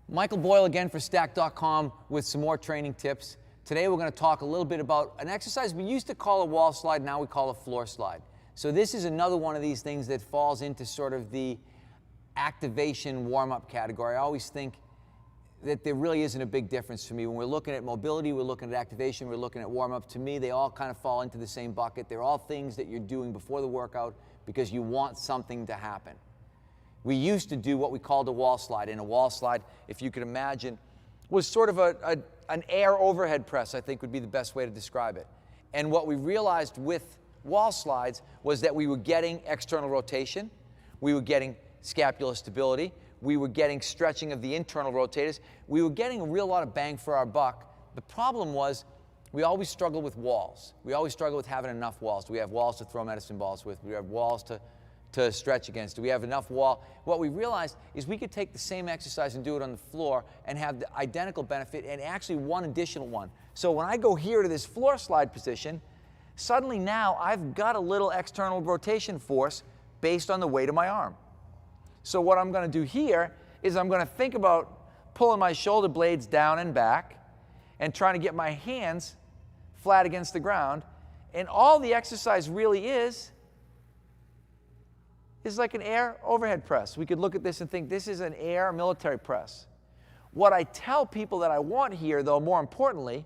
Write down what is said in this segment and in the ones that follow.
Michael Boyle again for Stack.com with some more training tips. Today we're going to talk a little bit about an exercise we used to call a wall slide, now we call a floor slide. So this is another one of these things that falls into sort of the activation warm-up category. I always think that there really isn't a big difference for me. When we're looking at mobility, we're looking at activation, we're looking at warm-up. To me, they all kind of fall into the same bucket. They're all things that you're doing before the workout because you want something to happen. We used to do what we called a wall slide. And a wall slide, if you could imagine, was sort of an air overhead press, I think would be the best way to describe it. And what we realized with wall slides was that we were getting external rotation, we were getting scapular stability, we were getting stretching of the internal rotators, we were getting a real lot of bang for our buck. The problem was we always struggled with walls. We always struggled with having enough walls. Do we have walls to throw medicine balls with? Do we have walls to stretch against? Do we have enough wall? What we realized is we could take the same exercise and do it on the floor and have the identical benefit and actually one additional one. So when I go here to this floor slide position, suddenly now I've got a little external rotation force based on the weight of my arm. So what I'm going to do here is I'm going to think about pulling my shoulder blades down and back and trying to get my hands flat against the ground. And all the exercise really is like an air overhead press. We could look at this and think this is an air military press. What I tell people that I want here, though, more importantly,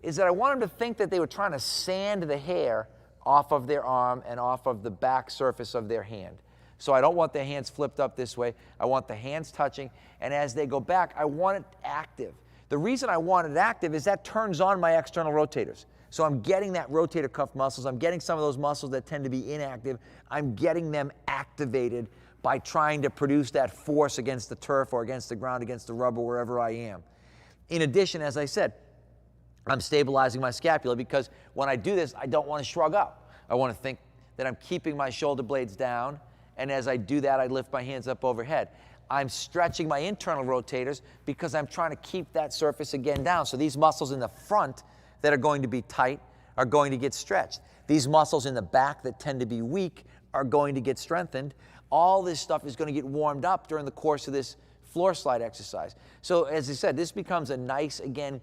is that I want them to think that they were trying to sand the hair off of their arm and off of the back surface of their hand. So I don't want their hands flipped up this way. I want the hands touching, and as they go back, I want it active. The reason I want it active is that turns on my external rotators. So I'm getting that rotator cuff muscles. I'm getting some of those muscles that tend to be inactive. I'm getting them activated by trying to produce that force against the turf or against the ground, against the rubber, wherever I am. In addition, as I said, I'm stabilizing my scapula because when I do this, I don't want to shrug up. I want to think that I'm keeping my shoulder blades down, and as I do that, I lift my hands up overhead. I'm stretching my internal rotators because I'm trying to keep that surface again down. So these muscles in the front that are going to be tight are going to get stretched. These muscles in the back that tend to be weak are going to get strengthened. All this stuff is going to get warmed up during the course of this floor slide exercise. So as I said, this becomes a nice, again,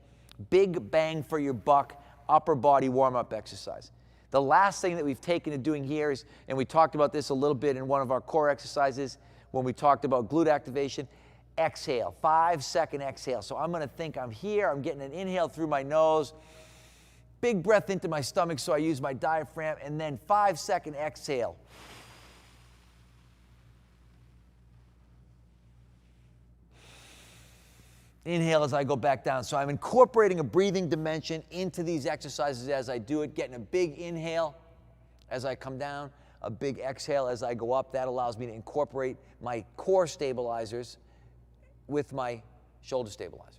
big bang for your buck upper body warm-up exercise. The last thing that we've taken to doing here is, and we talked about this a little bit in one of our core exercises when we talked about glute activation, exhale, 5-second exhale. So I'm going to think I'm here, I'm getting an inhale through my nose, big breath into my stomach, so I use my diaphragm, and then 5-second exhale. Inhale as I go back down. So I'm incorporating a breathing dimension into these exercises as I do it, getting a big inhale as I come down, a big exhale as I go up. That allows me to incorporate my core stabilizers with my shoulder stabilizers.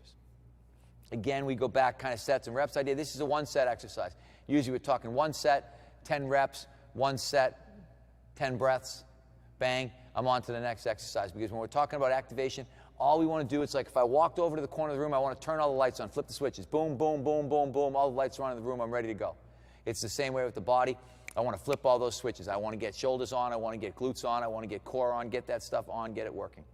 Again, we go back kind of sets and reps idea. This is a one-set exercise. Usually we're talking one set, 10 reps, one set, 10 breaths, bang, I'm on to the next exercise. Because when we're talking about activation, all we want to do, it's like if I walked over to the corner of the room, I want to turn all the lights on, flip the switches, boom, boom, boom, boom, boom, all the lights are on in the room, I'm ready to go. It's the same way with the body. I want to flip all those switches. I want to get shoulders on, I want to get glutes on, I want to get core on, get that stuff on, get it working.